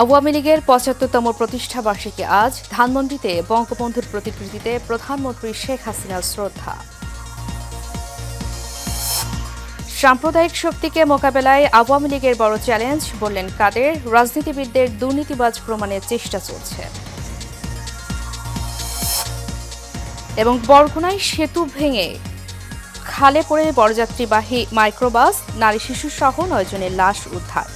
আওয়ামী লীগের ৭৫তম প্রতিষ্ঠা বার্ষিকী আজ ধানমন্ডিতে বঙ্গবন্ধুর প্রতিকৃতিতে প্রধানমন্ত্রী শেখ হাসিনার শ্রদ্ধা। সাম্প্রদায়িক শক্তিকে মোকাবেলায় আওয়ামী লীগের বড় চ্যালেঞ্জ বললেন কাদের, রাজনীতিবিদদের দুর্নীতিবাজ প্রমাণের চেষ্টা চলছে। এবং বরগুনায় সেতু ভেঙে খালে পড়ে বরযাত্রীবাহী মাইক্রোবাস, নারী শিশুসহ ৯ জনের লাশ উদ্ধার।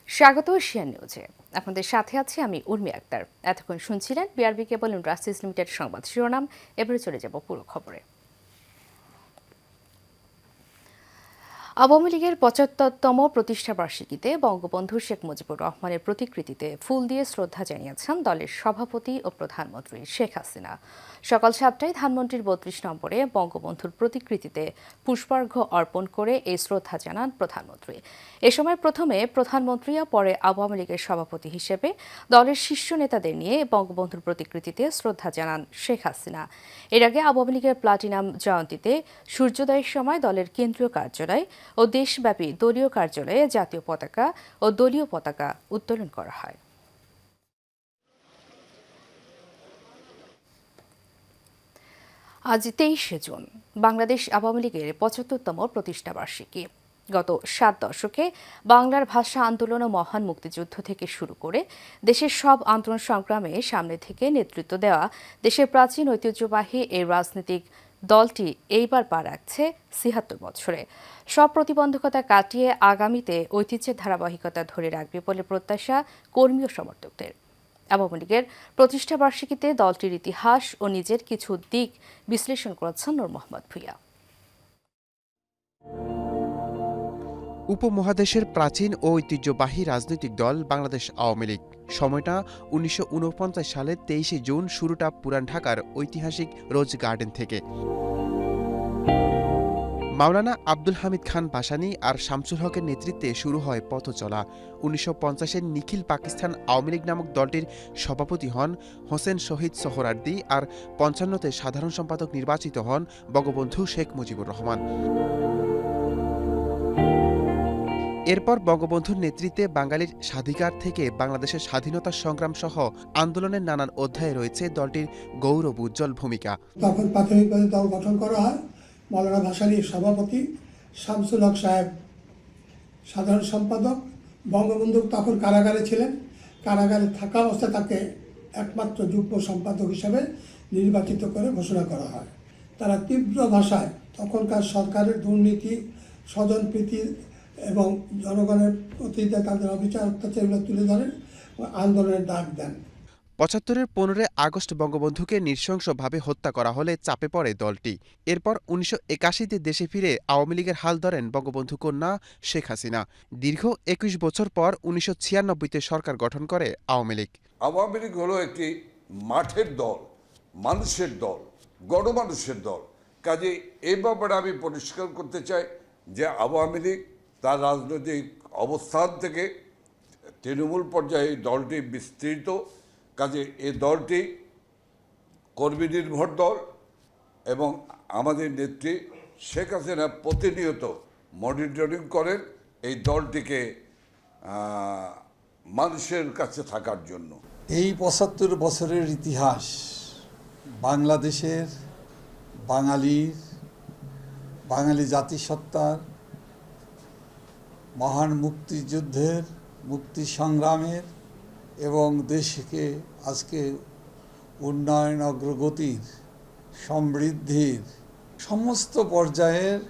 স্বাগত এশিয়ান নিউজে। আপনাদের সাথে আছি আমি উর্মি আক্তার। এতক্ষণ শুনছিলেন বিআরবি কেবল ইন্ডাস্ট্রিজ লিমিটেড সংবাদ শিরোনাম। এবারে চলে যাব পুরো খবরে। আওয়ামী লীগের ৭৫তম প্রতিষ্ঠা বার্ষিকীতে বঙ্গবন্ধু শেখ মুজিবুর রহমানের প্রতিকৃতিতে ফুল দিয়ে শ্রদ্ধা জানিয়েছেন দলের সভাপতি ও প্রধানমন্ত্রী শেখ হাসিনা। সকাল ৭টায় ধানমন্ডির ৩২ নম্বরে বঙ্গবন্ধুর প্রতিকৃতিতে পুষ্পার্ঘ্য অর্পণ করে এই শ্রদ্ধা জানান প্রধানমন্ত্রী। এ সময় প্রথমে প্রধানমন্ত্রী ও পরে আওয়ামী লীগের সভাপতি হিসেবে দলের শীর্ষ নেতাদের নিয়ে বঙ্গবন্ধুর প্রতিকৃতিতে শ্রদ্ধা জানান শেখ হাসিনা। এর আগে আওয়ামী লীগের প্লাটিনাম জয়ন্তীতে সূর্যোদয়ের সময় দলের কেন্দ্রীয় কার্যালয় ও দেশব্যাপী দলীয় কার্যালয়ে জাতীয় পতাকা ও দলীয় পতাকা উত্তোলন করা হয়। আজ ২৩শে জুন বাংলাদেশ আওয়ামী লীগের ৭৫তম প্রতিষ্ঠা বার্ষিকী। গত ৭ দশকে বাংলার ভাষা আন্দোলন ও মহান মুক্তিযুদ্ধ থেকে শুরু করে দেশের সব আন্দোলন সংগ্রামে সামনে থেকে নেতৃত্ব দেওয়া দেশের প্রাচীন ঐতিহ্যবাহী এই রাজনৈতিক দলটি এইবার পা রাখছে ৭৬ বছরে। সব প্রতিবন্ধকতা কাটিয়ে আগামীতে ঐতিহ্যের ধারাবাহিকতা ধরে রাখবে বলে প্রত্যাশা কর্মী ও সমর্থকদের। আওয়ামী লীগের প্রতিষ্ঠা বার্ষিকীতে দলটির ইতিহাস ও নিজের কিছু দিক বিশ্লেষণ করেছেন নূর মোহাম্মদ ভূঁইয়া। উপমহাদেশের প্রাচীন ও ঐতিহ্যবাহী রাজনৈতিক দল বাংলাদেশ আওয়ামী লীগ। সময়টা ১৯৪৯ সালের ২৩শে জুন। শুরুটা পুরান ঢাকার ঐতিহাসিক রোজ গার্ডেন থেকে। মাওলানা আব্দুল হামিদ খান ভাসানী আর শামসুল হকের নেতৃত্বে শুরু হয় পথ চলা। ১৯৫০-এর নিখিল পাকিস্তান আওয়ামী লীগ নামক দলটির সভাপতি হন হোসেন শহীদ সোহরার্দি, আর ৫৫-তে সাধারণ সম্পাদক নির্বাচিত হন বঙ্গবন্ধু শেখ মুজিবুর রহমান। এরপর বঙ্গবন্ধুর নেতৃত্বে বাঙালির স্বাধিকার থেকে বাংলাদেশের স্বাধীনতা সংগ্রাম সহ আন্দোলনের নানান অধ্যায়ে রয়েছে দলটির গৌরব উজ্জ্বল ভূমিকা। তখন প্রাথমিকভাবে দল গঠন করা হয়। মাওলানা ভাসানীর সভাপতি, শামসুল হক সাহেব সাধারণ সম্পাদক। বঙ্গবন্ধু তখন কারাগারে ছিলেন। কারাগারে থাকা অবস্থায় তাকে একমাত্র যুগ্ম সম্পাদক হিসাবে নির্বাচিত করে ঘোষণা করা হয়। তারা তীব্র ভাষায় তখনকার সরকারের দুর্নীতি, স্বজনপ্রীতি এবং জনগণের প্রতি তাদের অবিচার অত্যাচারগুলো তুলে ধরেন ও আন্দোলনের ডাক দেন। ৭৫-এর ১৫ আগস্ট বঙ্গবন্ধুকে নৃশংসভাবে হত্যা করা হলে চাপে পড়ে দলটি। এরপর ১৯৮১-তে দেশে ফিরে আওয়ামী লীগের হাল ধরেন বঙ্গবন্ধু কন্যা শেখ হাসিনা। দীর্ঘ ২১ বছর পর ১৯৯৬-তে সরকার গঠন করে আওয়ামী লীগ। আওয়ামী লীগ হলো একটি মাঠের দল, মানুষের দল, গণমানুষের দল। কাজে এ ব্যাপারে আমি পরিষ্কার করতে চাই যে আওয়ামী লীগ তার রাজনৈতিক অবস্থান থেকে তৃণমূল পর্যায়ে দলটি বিস্তৃত। কাজে এই দলটি কর্মী নির্ভর দল এবং আমাদের নেত্রী শেখ হাসিনা প্রতিনিয়ত মনিটরিং করেন এই দলটিকে মানুষের কাছে থাকার জন্য। এই ৭৫ বছরের ইতিহাস বাংলাদেশের বাঙালি জাতিসত্তার, মহান মুক্তিযুদ্ধের, মুক্তি সংগ্রামের এবং দেশকে আজকে উন্নয়ন, অগ্রগতির, সমৃদ্ধির সমস্ত পর্যায়ের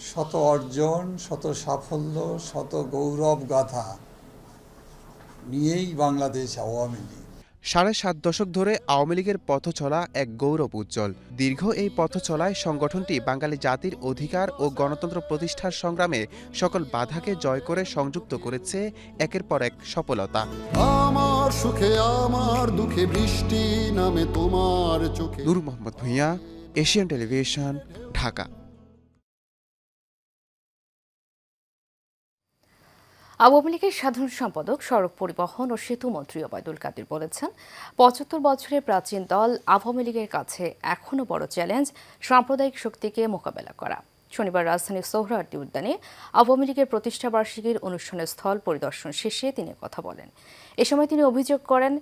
শত অর্জন, শত সাফল্য, শত গৌরব গাথা নিয়েই বাংলাদেশ আওয়ামী লীগ। ৭.৫ দশক ধরে আওয়ামী লীগের পথ চলা এক গৌরব উজ্জ্বল। দীর্ঘ এই পথ চলায় সংগঠনটি বাঙালি জাতির অধিকার ও গণতন্ত্র প্রতিষ্ঠার সংগ্রামে সকল বাধাকে জয় করে সংযুক্ত করেছে একের পর এক সফলতা। আমার সুখে আমার দুঃখে বৃষ্টি নামে তোমার চোখে। নূর মোহাম্মদ ভূঁইয়া, এশিয়ান টেলিভিশন, ঢাকা। আওয়ামী লীগের সাধারণ সম্পাদক, সড়ক পরিবহন ও সেতু মন্ত্রী ওবায়দুল কাদের বলেছেন, ৭৫ বছরের প্রাচীন দল আওয়ামী লীগের কাছে এখনও বড় চ্যালেঞ্জ সাম্প্রদায়িক শক্তিকে মোকাবেলা করা। শনিবার রাজধানীর সোহরাওয়ার্দী উদ্যানে আওয়ামী লীগের প্রতিষ্ঠাবার্ষিকীর অনুষ্ঠানের স্থল পরিদর্শন শেষে তিনি কথা বলেন। এ সময় তিনি অভিযোগ করেন,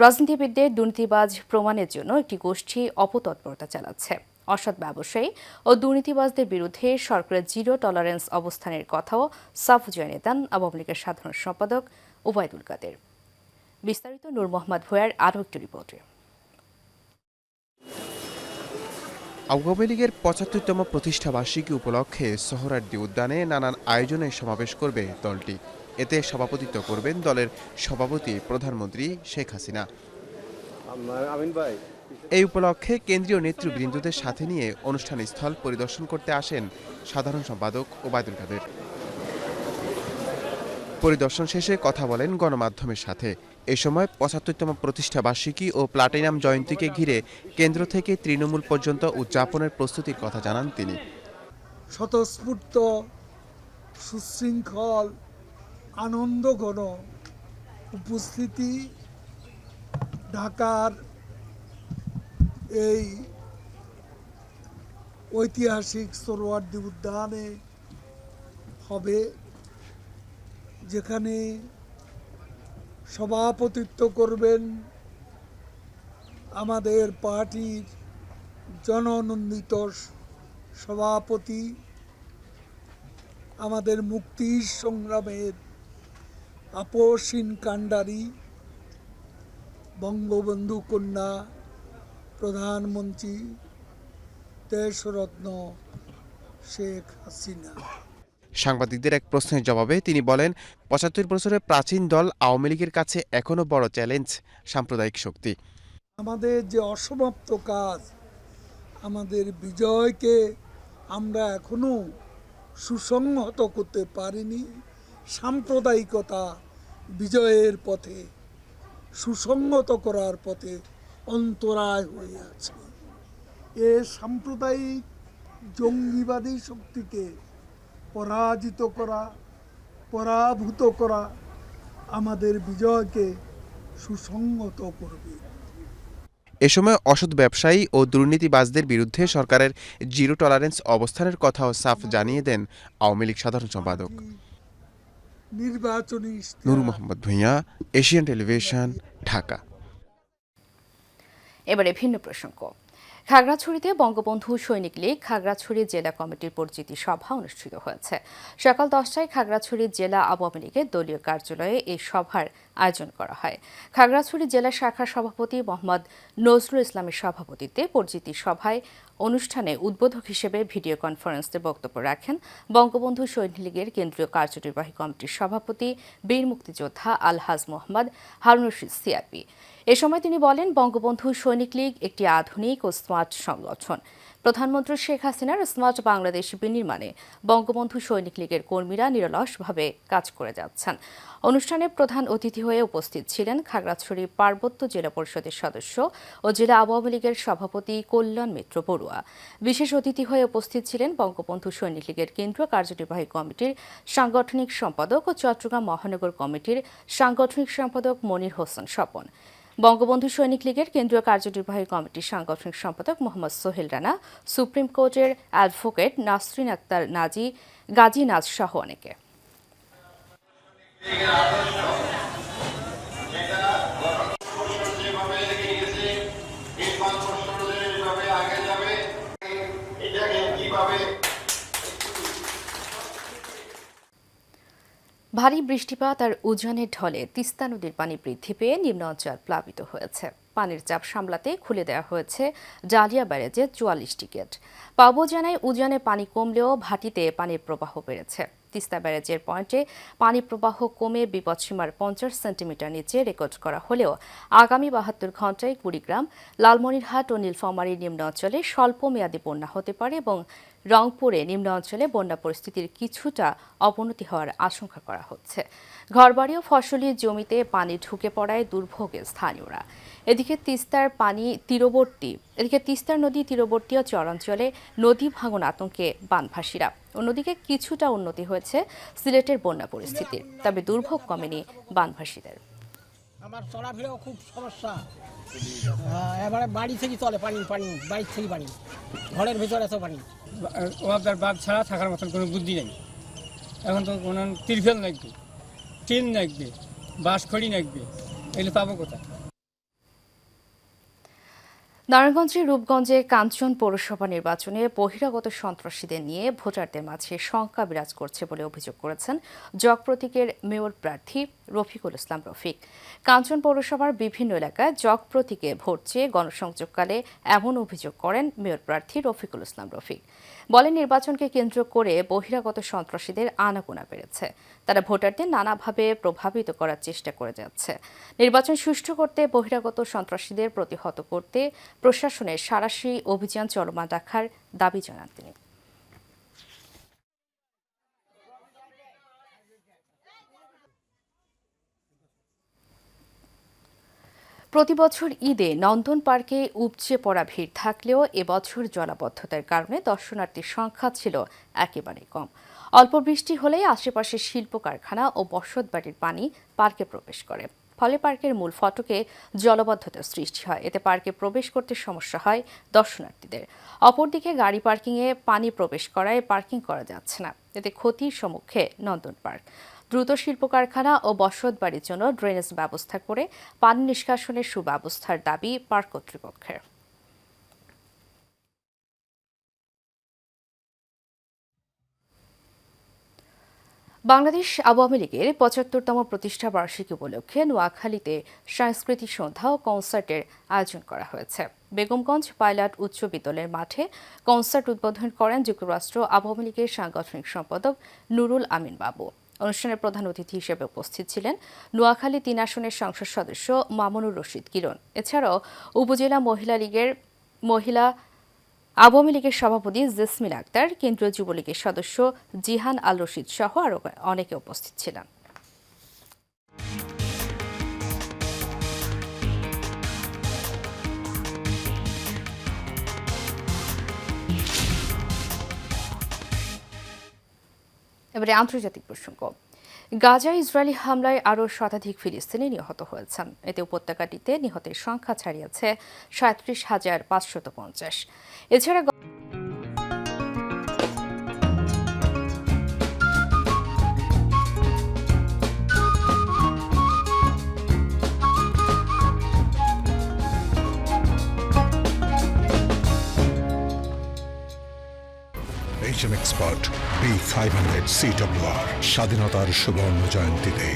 রাজনীতিবিদদের দুর্নীতিবাজ প্রমাণের জন্য একটি গোষ্ঠী অপতৎপরতা চালাচ্ছে। অসৎ ব্যবসায়ী ও দুর্নীতিবাজদের বিরুদ্ধে সরকারের জিরো টলারেন্স অবস্থানের কথাও সাফ জানিয়ে দেন আওয়ামী লীগের সাধারণ সম্পাদক ওবায়দুল কাদের। বিস্তারিত নূর মোহাম্মদ ভূঁইয়ার আরও একটি রিপোর্টে। আওয়ামী লীগের ৭৫তম প্রতিষ্ঠাবার্ষিকী উপলক্ষে সোহরাওয়ার্দী উদ্যানে নানান আয়োজনের সমাবেশ করবে দলটি। এতে সভাপতিত্ব করবেন দলের সভাপতি প্রধানমন্ত্রী শেখ হাসিনা। এই উপলক্ষে কেন্দ্রীয় নেতৃবৃন্দদের সাথে নিয়ে অনুষ্ঠান স্থল পরিদর্শন করতে আসেন সাধারণ সম্পাদক ওবায়দুল কাদের। পরিদর্শন শেষে কথা বলেন গণমাধ্যমের সাথে। এ সময় ৭৫তম প্রতিষ্ঠাবার্ষিকী ও প্লাটিনাম জয়ন্তীকে ঘিরে কেন্দ্র থেকে তৃণমূল পর্যন্ত উদযাপনের প্রস্তুতির কথা জানান তিনি। স্বতঃস্ফূর্ত, সুশৃঙ্খল, আনন্দঘন উপস্থিতি ঢাকার এই ঐতিহাসিক সোহরাওয়ার্দী উদ্যানে হবে, যেখানে সভাপতিত্ব করবেন আমাদের পার্টির জননন্দিত সভাপতি, আমাদের মুক্তি সংগ্রামের আপসহীন কাণ্ডারি, বঙ্গবন্ধু কন্যা প্রধানমন্ত্রী দেশরত্ন শেখ হাসিনা। সাংবাদিকদের এক প্রশ্নের জবাবে তিনি বলেন, ৭৫ বছরের প্রাচীন দল আওয়ামী লীগের কাছে এখনও বড় চ্যালেঞ্জ সাম্প্রদায়িক শক্তি। আমাদের যে অসমাপ্ত কাজ, আমাদের বিজয়কে আমরা এখনো সুসংহত করতে পারিনি। সাম্প্রদায়িকতা বিজয়ের পথে, সুসংহত করার পথে অন্তরায় হয়ে আছে। এ সাম্প্রদায়িক জঙ্গিবাদী শক্তিকে পরাজিত করা, পরাভূত করা আমাদের বিজয়কে সুসংহত করবে। এ সময় অসৎ ব্যবসায়ী ও দুর্নীতিবাজদের বিরুদ্ধে সরকারের জিরো টলারেন্স অবস্থানের কথাও সাফ জানিয়ে দেন আওয়ামী লীগ সাধারণ সম্পাদক। নির্বাচনী নূর মোহাম্মদ ভূঁইয়া, এশিয়ান টেলিভিশন, ঢাকা। এবারে ভিন্ন প্রসঙ্গ। খাগড়াছড়িতে বঙ্গবন্ধু সৈনিক লীগ খাগড়াছড়ি জেলা কমিটির পরিচিতি সভা অনুষ্ঠিত হয়েছে। সকাল 10টায় খাগড়াছড়ি জেলা আওয়ামী লীগের দলীয় কার্যালয়ে এই সভার আয়োজন করা হয়। খাগড়াছড়ি জেলা শাখার সভাপতি মোহাম্মদ নজরুল ইসলামের সভাপতিত্বে পরিচিতি সভায় অনুষ্ঠানে উদ্বোধক হিসেবে ভিডিও কনফারেন্সে বক্তব্য রাখেন বঙ্গবন্ধু সৈনিক লীগের কেন্দ্রীয় কার্যনির্বাহী কমিটির সভাপতি বীর মুক্তিযোদ্ধা আলহাজ মোহাম্মদ হারুন রশিদ সিআরপি। এ সময় তিনি বলেন, বঙ্গবন্ধু সৈনিক লীগ একটি আধুনিক ও স্মার্ট সংগঠন। প্রধানমন্ত্রী শেখ হাসিনার স্মার্ট বাংলাদেশ বিনির্মাণে বঙ্গবন্ধু সৈনিক লীগের কর্মীরা নিরলসভাবে কাজ করে যাচ্ছেন। অনুষ্ঠানে প্রধান অতিথি হয়ে উপস্থিত ছিলেন খাগড়াছড়ি পার্বত্য জেলা পরিষদের সদস্য ও জেলা আওয়ামী লীগের সভাপতি কল্যাণ মিত্র বড়ুয়া। বিশেষ অতিথি হয়ে উপস্থিত ছিলেন বঙ্গবন্ধু সৈনিক লীগের কেন্দ্রীয় কার্যনির্বাহী কমিটির সাংগঠনিক সম্পাদক ও চট্টগ্রাম মহানগর কমিটির সাংগঠনিক সম্পাদক মনির হোসেন স্বপন, বঙ্গবন্ধু সৈনিক লীগের কেন্দ্রীয় কার্যনির্বাহী কমিটির সাংগঠনিক সম্পাদক মোহাম্মদ সোহেল রানা, সুপ্রিম কোর্টের অ্যাডভোকেট নাসরিন আক্তার গাজী নাজ সহ অনেকে। ভারী বৃষ্টিপাত আর উজানের ঢলে তিস্তা নদীর পানি বৃদ্ধি পেয়ে নিম্নাঞ্চল প্লাবিত হয়েছে। পানির চাপ সামলাতে খুলে দেওয়া হয়েছে জালিয়া ব্যারেজের 44টি গেট। পাবো জানায়, উজানে পানি কমলেও ভাটিতে পানির প্রবাহ বেড়েছে। তিস্তা ব্যারেজের পয়েন্টে পানি প্রবাহ কমে বিপদসীমার 50 সেন্টিমিটার নিচে রেকর্ড করা হলেও আগামী 72 ঘণ্টায় কুড়িগ্রাম, লালমনিরহাট ও নীলফামারীর নিম্নাঞ্চলে স্বল্প মেয়াদী বন্যা হতে পারে এবং রংপুরে নিম্ন অঞ্চলে বন্যা পরিস্থিতির কিছুটা অবনতি হওয়ার আশঙ্কা করা হচ্ছে। ঘরবাড়ি ও ফসলি জমিতে পানি ঢুকে পড়ায় দুর্ভোগে স্থানীয়রা। এদিকে তিস্তার নদী তীরবর্তী ও চরাঞ্চলে নদী ভাঙন আতঙ্কে বানভাসীরা। অন্যদিকে কিছুটা উন্নতি হয়েছে সিলেটের বন্যা পরিস্থিতির, তবে দুর্ভোগ কমেনি বানভাসীদের। আমার চলাফেরাও খুব সমস্যা। এবারে বাড়ি থেকে চলে পানি, বাড়ি থেকে পানি, ঘরের ভিতরে এত পানি। ওয়াবদার বাঘ ছাড়া থাকার মতন কোনো বুদ্ধি নেই। এখন তো কোনো তিরফেল লাগবে, টিন লাগবে, বাঁশখড়ি লাগবে, এগুলো পাবো কোথায়? নারায়ণগঞ্জের রূপগঞ্জে কাঞ্চন পৌরসভা নির্বাচনে বহিরাগত সন্ত্রাসীদের নিয়ে ভোটারদের মাঝে শঙ্কা বিরাজ করছে বলে অভিযোগ করেছেন জগ প্রতীকের মেয়র প্রার্থী রফিকুল ইসলাম রফিক। কাঞ্চন পৌরসভার বিভিন্ন এলাকায় জগ প্রতীকে ভোট চেয়ে গণসংযোগকালে এমন অভিযোগ করেন মেয়র প্রার্থী রফিকুল ইসলাম রফিক। বলেন, নির্বাচনকে কেন্দ্র করে বহিরাগত সন্ত্রাসীদের আনাগোনা বেড়েছে। তারা ভোটারদের নানাভাবে প্রভাবিত করার চেষ্টা করে যাচ্ছে। নির্বাচন সুষ্ঠু করতে বহিরাগত সন্ত্রাসীদের প্রতিহত করতে প্রশাসনের সাঁড়াশি অভিযান চলমান রাখার দাবি জানান তিনি। প্রতিবছর ঈদে নন্দন পার্কে উপচে পড়া ভিড় থাকলেও এবছর জলাবদ্ধতার কারণে দর্শনার্থীর সংখ্যা ছিল একেবারে কম। অল্প বৃষ্টি হলেই আশেপাশের শিল্প কারখানা ও বসতবাড়ির পানি পার্কে প্রবেশ করে। ফলে পার্কের মূল ফটকে জলাবদ্ধতার সৃষ্টি হয়। এতে পার্কে প্রবেশ করতে সমস্যা হয় দর্শনার্থীদের। অপরদিকে গাড়ি পার্কিংয়ে পানি প্রবেশ করায় পার্কিং করা যাচ্ছে না। এতে ক্ষতির সম্মুখে নন্দন পার্ক। দ্রুত শিল্প কারখানা ও বসতবাড়ির জন্য ড্রেনেজ ব্যবস্থা করে পানি নিষ্কাশনের সুব্যবস্থার দাবি পার্ক কর্তৃপক্ষের। বাংলাদেশ আওয়ামী লীগের ৭৫তম প্রতিষ্ঠা বার্ষিকী উপলক্ষে নোয়াখালীতে সাংস্কৃতিক সন্ধ্যা ও কনসার্টের আয়োজন করা হয়েছে। বেগমগঞ্জ পাইলট উচ্চ বিদ্যালয়ের মাঠে কনসার্ট উদ্বোধন করেন যুক্তরাষ্ট্র আওয়ামী লীগের সাংগঠনিক সম্পাদক নুরুল আমিন বাবু। অনুষ্ঠানে প্রধান অতিথি হিসেবে উপস্থিত ছিলেন নোয়াখালী ৩ আসনের সংসদ সদস্য মামুনুর রশিদ কিরণ। এছাড়াও উপজেলা আওয়ামী লীগের সভাপতি জেসমিন আক্তার, কেন্দ্রীয় যুবলীগের সদস্য জিহান আল রশিদ সহ আরও অনেকে উপস্থিত ছিলেন। এবারে আন্তর্জাতিক প্রসঙ্গ। গাজায় ইসরায়েলি হামলায় আরও শতাধিক ফিলিস্তিনি নিহত হয়েছেন। এতে উপত্যকাটিতে নিহতের সংখ্যা ছাড়িয়েছে ৩৭,৫৫০। এছাড়া HM Expert B500 CWR স্বাধীনতার সুবর্ণ জয়ন্তীতে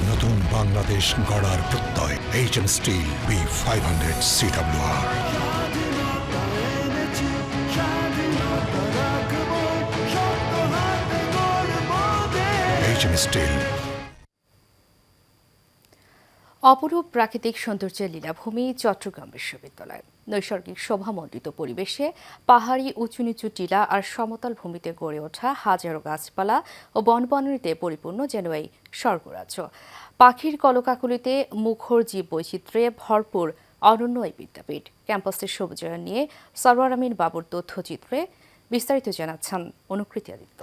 নতুন বাংলাদেশ গড়ার প্রত্যয়। HM Steel B500 CWR। HM Steel। অপরূপ প্রাকৃতিক সৌন্দর্যের লীলাভূমি চট্টগ্রাম বিশ্ববিদ্যালয়। নৈসর্গিক শোভামণ্ডিত পরিবেশে পাহাড়ি উঁচু নিচু টিলা আর সমতল ভূমিতে গড়ে ওঠা হাজারো গাছপালা ও বনবনানীতে পরিপূর্ণ যেন এই স্বর্গরাজ্য। পাখির কলকাকলিতে মুখর জীব বৈচিত্র্যে ভরপুর অনন্য এই বিদ্যাপীঠ। ক্যাম্পাসের সবুজায়ন নিয়ে সরওয়ার আমিন বাবুর তথ্যচিত্রে বিস্তারিত জানাচ্ছেন অনুকৃতি আদিত্য।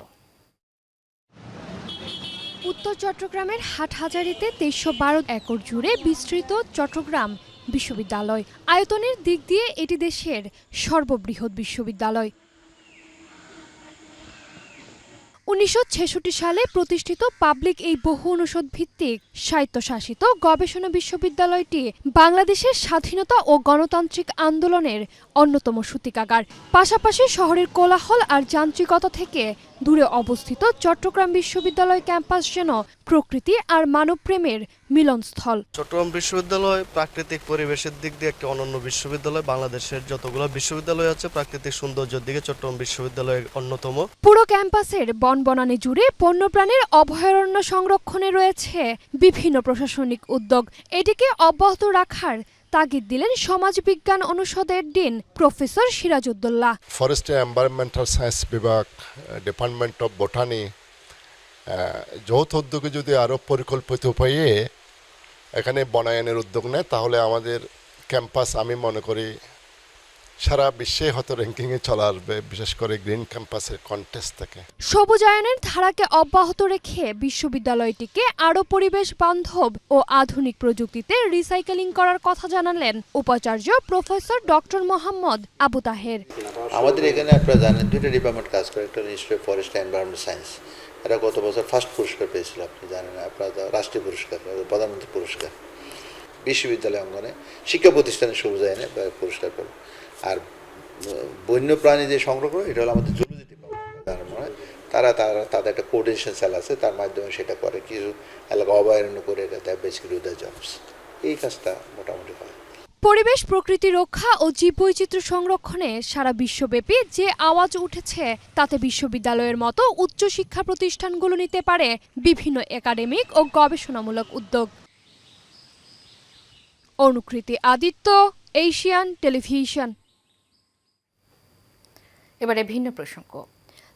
উত্তর চট্টগ্রামের হাটহাজারীতে ৩১২ একর জুড়ে বিস্তৃত চট্টগ্রাম বিশ্ববিদ্যালয়। আয়তনের দিক দিয়ে এটি দেশের সর্ববৃহৎ বিশ্ববিদ্যালয়। ১৯৬৬ সালে প্রতিষ্ঠিত পাবলিক এই বহু অনুষদ ভিত্তিক স্বায়ত্তশাসিত গবেষণা বিশ্ববিদ্যালয়টি বাংলাদেশের স্বাধীনতা ও গণতান্ত্রিক আন্দোলনের অন্যতম সূতিকাগার। পাশাপাশি শহরের কোলাহল আর যান্ত্রিকতা থেকে দূরে অবস্থিত চট্টগ্রাম বিশ্ববিদ্যালয় ক্যাম্পাস যেন প্রকৃতি আর মানবপ্রেমের মিলনস্থল। চট্টগ্রাম বিশ্ববিদ্যালয় প্রাকৃতিক পরিবেশের দিক দিয়ে একটি অনন্য বিশ্ববিদ্যালয়। বাংলাদেশের যতগুলো বিশ্ববিদ্যালয় আছে প্রাকৃতিক সৌন্দর্যের দিকে চট্টগ্রাম বিশ্ববিদ্যালয় অন্যতম। পুরো ক্যাম্পাসের বনবনানী জুড়ে বন্যপ্রাণীর অভয়ারণ্য সংরক্ষণে রয়েছে বিভিন্ন প্রশাসনিক উদ্যোগ। এটিকে অব্যাহত রাখার তাগিদ দিলেন সমাজবিজ্ঞান অনুষদের dean professor Sirajuddaula. Forest environmental science বিভাগ, ডিপার্টমেন্ট অফ বোটানি যৌথ উদ্যোগে যদি আরও পরিকল্পিত উপায়ে এখানে বনায়নের উদ্যোগ নেয়, তাহলে আমাদের ক্যাম্পাস আমি মনে করি সারা বিশ্বে হয়তো র্যাঙ্কিংয়ে চলে আসবে, বিশেষ করে গ্রিন ক্যাম্পাসের কন্টেস্ট থেকে। সবুজায়নের ধারাকে অব্যাহত রেখে বিশ্ববিদ্যালয়টিকে আরও পরিবেশ বান্ধব ও আধুনিক প্রযুক্তিতে রিসাইকেলিং করার কথা জানালেন উপাচার্য প্রফেসর ডক্টর মোহাম্মদ আবু তাহের। আমাদের এখানে আপনারা জানেন দুইটা ডিপার্টমেন্ট কাজ করে, একটা institute of forest and environmental science, এটা গত বছর ফার্স্ট পুরস্কার পেয়েছিল, আপনি জানেন, আপনারা রাষ্ট্রীয় পুরস্কার, প্রধানমন্ত্রী পুরস্কার। বিশ্ববিদ্যালয় অঙ্গনে শিক্ষা প্রতিষ্ঠানের সবুজায়নে পুরস্কার পেল। আর বন্যপ্রাণী যে সংরক্ষণ, এটা হলো আমাদের জুলজি ডিপার্টমেন্ট, তারা তাদের একটা কোঅর্ডিনেশন সেল আছে, তার মাধ্যমে সেটা করে, কিছু এলাকা অভয়ারণ্য করে এটা বেসিক্যালি দ্য জবস, এই কাজটা মোটামুটি হয়। পরিবেশ প্রকৃতি রক্ষা ও জীববৈচিত্র্য সংরক্ষণে সারা বিশ্বব্যাপী যে আওয়াজ উঠেছে, তাতে বিশ্ববিদ্যালয়ের মতো উচ্চশিক্ষা প্রতিষ্ঠানগুলো নিতে পারে বিভিন্ন একাডেমিক ও গবেষণামূলক উদ্যোগ। অনুকৃতি আদিত্য, এশিয়ান টেলিভিশন। এবারে ভিন্ন প্রসঙ্গ।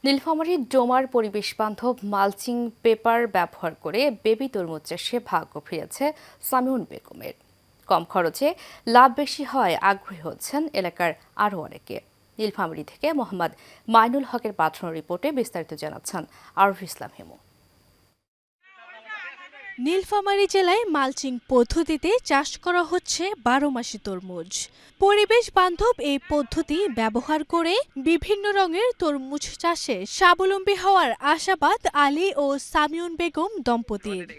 নীলফামারীর ডোমার পরিবেশ বান্ধব মালচিং পেপার ব্যবহার করে বেবি তরমুজ চাষে ভাগ্য ফিরেছে সামিউন বেগমের। কম খরচে লাভ বেশি হয় আগ্রহী হচ্ছেন এলাকার আরও অনেকে। নীলফামারী থেকে মোহাম্মদ মাইনুল হকের পাঠানো রিপোর্টে বিস্তারিত জানাচ্ছেন আরফ ইসলাম হিমু। নীলফামারী জেলায় মালচিং পদ্ধতিতে চাষ করা হচ্ছে 12 মাসি তরমুজ। পরিবেশ বান্ধব এই পদ্ধতি ব্যবহার করে বিভিন্ন রঙের তরমুজ চাষে স্বাবলম্বী হওয়ার আশাবাদ আলী ও সামিউন বেগম দম্পতির।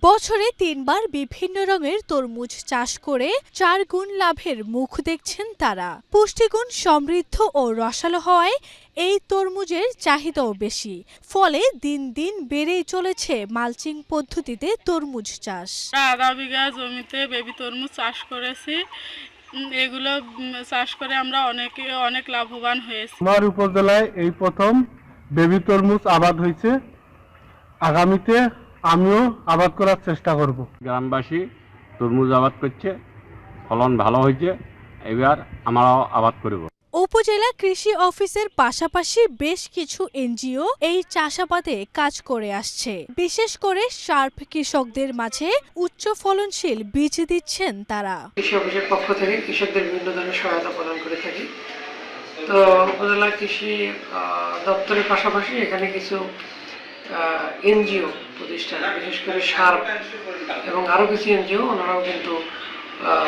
বছরে 3 বার বিভিন্ন রঙের তরমুজ চাষ করে 4 গুণ লাভের মুখ দেখছেন তারা। পুষ্টিগুণ সমৃদ্ধ ও রসালো হওয়ায় এই তরমুজের চাহিদাও বেশি, ফলে দিন দিন বেড়েই চলেছে মালচিং পদ্ধতিতে তরমুজ চাষ। 1/2 বিঘা জমিতে বেবি তরমুজ চাষ করেছি। এগুলো চাষ করে আমরা অনেক লাভবান হয়েছি। আমার উপজেলায় এই প্রথম বেবি তরমুজ আবাদ হয়েছে। আগামীতে আমিও আবাদ করার চেষ্টা করব। গ্রামবাসী তরমুজ আবাদ করছে, ফলন ভালো হয়েছে, এবার আমরাও আবাদ করব। উপজেলা কৃষি অফিসের পাশাপাশি বেশ কিছু এনজিও এই চাষাবাদে কাজ করে আসছে। বিশেষ করে শার্প কৃষকদের মাঝে উচ্চ ফলনশীল বীজ দিচ্ছেন তারা। কৃষি অফিসের পক্ষ থেকে কৃষকদের বিভিন্ন ধরনের সহায়তা প্রদান করে থাকি। তো উপজেলা কৃষি দপ্তরের পাশাপাশি এখানে কিছু এনজিও প্রতিষ্ঠান, বিশেষ করে শার্প এবং আরও কিছু এনজিও, ওনারাও কিন্তু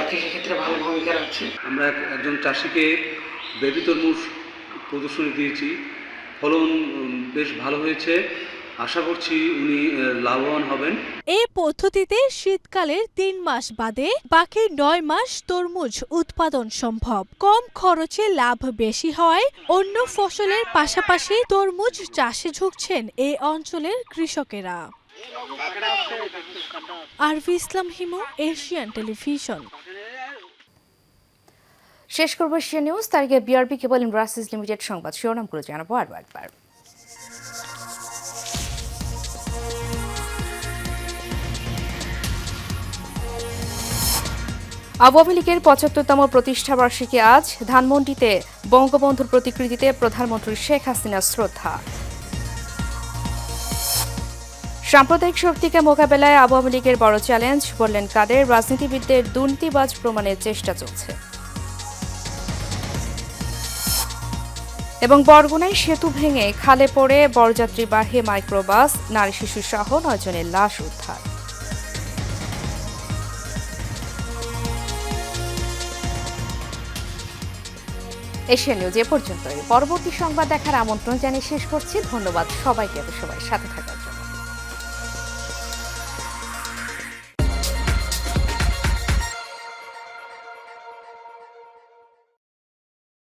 কৃষিক্ষেত্রে ভালো ভূমিকা রাখছে। আমরা একজন চাষিকে বেবি তরমুজ প্রদর্শনী দিয়েছি, ফলন বেশ ভালো হয়েছে, আশা করছি উনি লাভবান হবেন। এই পদ্ধতিতে শীতকালের 3 মাস বাদে বাকি 9 মাস তরমুজ উৎপাদন সম্ভব। কম খরচে লাভ বেশি হয় অন্য ফসলের পাশাপাশি তরমুজ চাষে ঝুঁকছেন এই অঞ্চলের কৃষকেরা। আরফ ইসলাম হিমু, এশিয়ান টেলিভিশন। শেষ করব এশিয়া নিউজ। তারিখে বিআরবি কেবল ইন্ডাস্ট্রিজ লিমিটেড সংবাদ শিরোনামগুলো জানাবো আরও একবার। আওয়ামী লীগের 75তম প্রতিষ্ঠাবার্ষিকী আজ। ধানমন্ডিতে বঙ্গবন্ধুর প্রতিকৃতিতে প্রধানমন্ত্রী শেখ হাসিনার শ্রদ্ধা। সাম্প্রদায়িক শক্তিকে মোকাবেলায় আওয়ামী লীগের বড় চ্যালেঞ্জ, বললেন কাদের। রাজনীতিবিদদের দুর্নীতিবাজ প্রমাণের চেষ্টা চলছে। এবং বরগুনায় সেতু ভেঙে খালে পড়ে বরযাত্রীবাহী মাইক্রোবাস, নারী শিশু সহ 9 জনের লাশ উদ্ধার। এশিয়া নিউজ এ পর্যন্তই। পরবর্তী সংবাদ দেখার আমন্ত্রণ জানিয়ে শেষ করছি। ধন্যবাদ সবাইকে, সবাই সাথে থাকার।